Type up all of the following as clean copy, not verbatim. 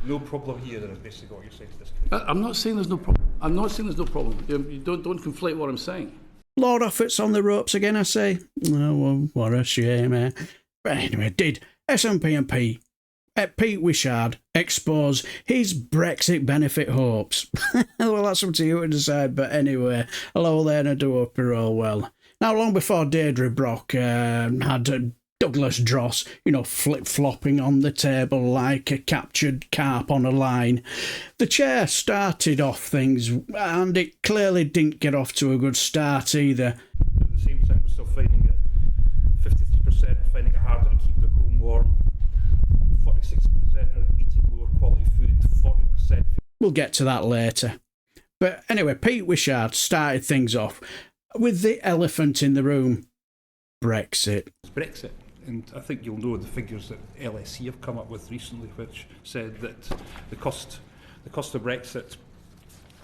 No problem here, then, is basically what you're saying to this. I'm not saying there's no problem. I'm not saying there's no problem. You don't conflate what I'm saying. Lord Offord's on the ropes again, I say. Oh, well, what a shame, eh? But anyway, did SNP MP Pete Wishart expose his Brexit benefit hopes? Well, that's up to you to decide. But anyway, hello there, and I do hope you're all well. Now, long before Deirdre Brock had Douglas Dross, flip-flopping on the table like a captured carp on a line, the chair started off things, and it clearly didn't get off to a good start either. At the same time, we're still finding it 53% finding it harder to keep their home warm, 46% are eating lower quality food, 40%. We'll get to that later. But anyway, Pete Wishart started things off with the elephant in the room: Brexit. It's Brexit. And I think you'll know the figures that LSE have come up with recently, which said that the cost of Brexit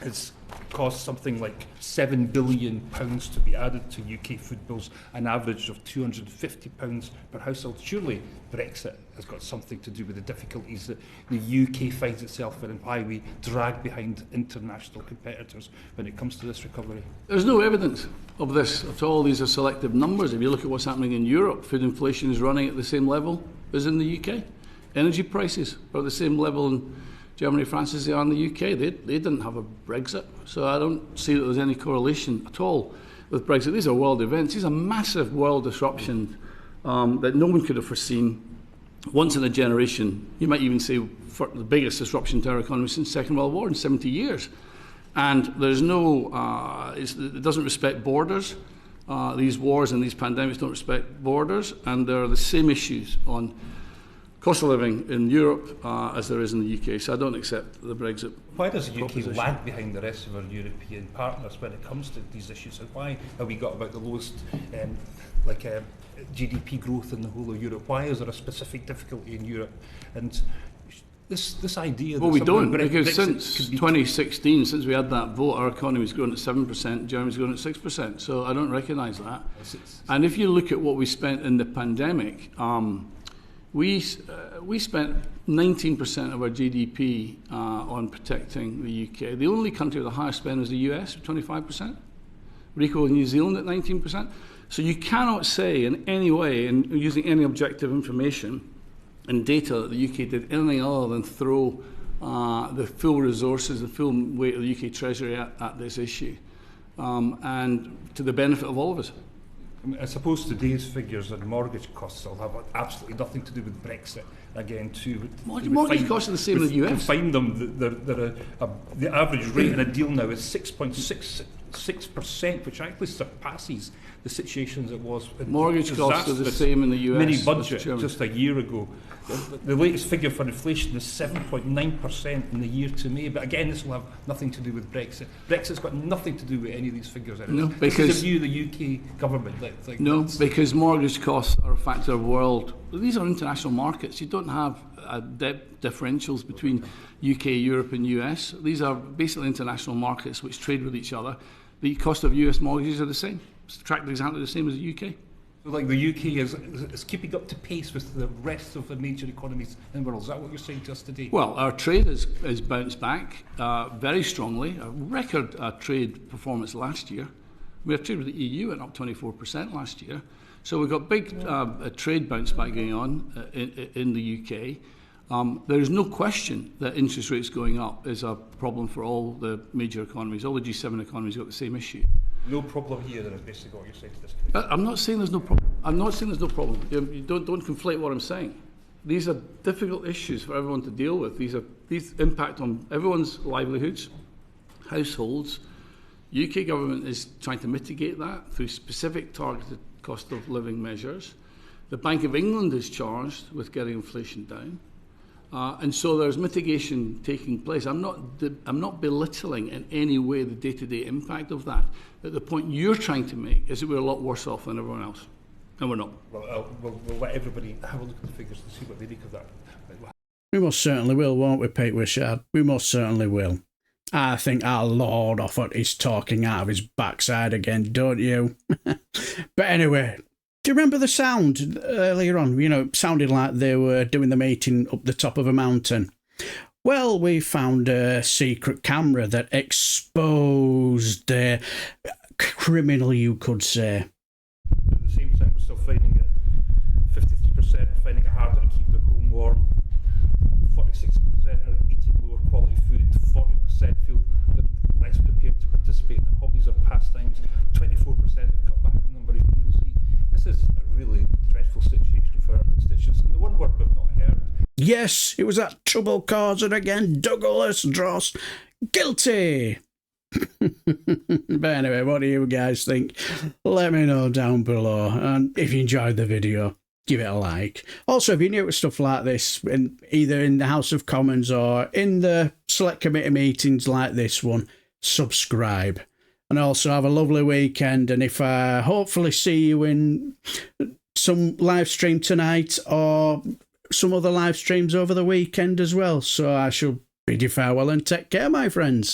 has caused something like £7 billion to be added to UK food bills, an average of £250 per household. Surely Brexit has got something to do with the difficulties that the UK finds itself in and why we drag behind international competitors when it comes to this recovery. There's no evidence of this at all. These are selective numbers. If you look at what's happening in Europe, food inflation is running at the same level as in the UK. Energy prices are at the same level in Germany, France as they are in the UK. They didn't have a Brexit, so I don't see that there's any correlation at all with Brexit. These are world events. These are massive world disruptions that no one could have foreseen. Once in a generation, you might even say for the biggest disruption to our economy since the Second World War in 70 years. And there's no, it doesn't respect borders. These wars and these pandemics don't respect borders, and there are the same issues on cost of living in Europe as there is in the UK, so I don't accept the Brexit. Why does the UK proposition lag behind the rest of our European partners when it comes to these issues? And why have we got about the lowest GDP growth in the whole of Europe? Why is there a specific difficulty in Europe? And this idea that we don't, Brexit because since 2016, since we had that vote, our economy's grown at 7%, Germany's grown at 6%, so I don't recognise that. And if you look at what we spent in the pandemic, we spent 19% of our GDP on protecting the UK. The only country with the highest spend was the US, 25%. We equal New Zealand at 19%. So you cannot say in any way, and using any objective information and data, that the UK did anything other than throw the full resources, the full weight of the UK Treasury at this issue, and to the benefit of all of us. I suppose today's figures on mortgage costs will have absolutely nothing to do with Brexit. Again, too. Mortgage costs are the same in the US. We find them. The average rate in a deal now is 6.66%, which actually surpasses the situations it was. Mortgage costs are the same in the US. Mini budget just a year ago. The latest figure for inflation is 7.9% in the year to May. But again, this will have nothing to do with Brexit. Brexit's got nothing to do with any of these figures. No, because this is a view of the UK government. Because mortgage costs are a factor of world. These are international markets. You don't have differentials between UK, Europe and US. These are basically international markets which trade with each other. The cost of US mortgages are the same. It's tracked exactly the same as the UK. Like the UK is keeping up to pace with the rest of the major economies in the world. Is that what you're saying to us today? Well, our trade has bounced back very strongly. A record trade performance last year. Our trade with the EU went up 24% last year. So we've got big trade bounce back going on in the UK. There is no question that interest rates going up is a problem for all the major economies. All the G7 economies got the same issue. No problem here, then, is basically what you're saying to this. I'm not saying there's no problem. I'm not saying there's no problem. You don't conflate what I'm saying. These are difficult issues for everyone to deal with. These impact on everyone's livelihoods, households. UK government is trying to mitigate that through specific targeted cost of living measures. The Bank of England is charged with getting inflation down. And so there's mitigation taking place. I'm not belittling in any way the day-to-day impact of that. But the point you're trying to make is that we're a lot worse off than everyone else. And we're not. Well, we'll let everybody have a look at the figures and see what they think of that. We most certainly will, won't we, Pete Wishart? We most certainly will. I think our Lord Offord is talking out of his backside again, don't you? But anyway, do you remember the sound earlier on? It sounded like they were doing the meeting up the top of a mountain. Well, we found a secret camera that exposed the criminal, you could say. But at the same time, we're still finding it. 53% are finding it harder to keep their home warm. 46% are eating lower quality food. 40% feel they're less prepared to participate in hobbies or pastimes. 24% have cut back the number of meals they eat. This is a really dreadful situation for our constituents. And the one word we've not heard. Yes, it was that trouble causer again, Douglas Dross. Guilty! But anyway, what do you guys think? Let me know down below. And if you enjoyed the video, give it a like. Also, if you're new to stuff like this, either in the House of Commons or in the select committee meetings like this one, subscribe. And also have a lovely weekend. And if I hopefully see you in some live stream tonight or some other live streams over the weekend as well. So I shall bid you farewell and take care, my friends.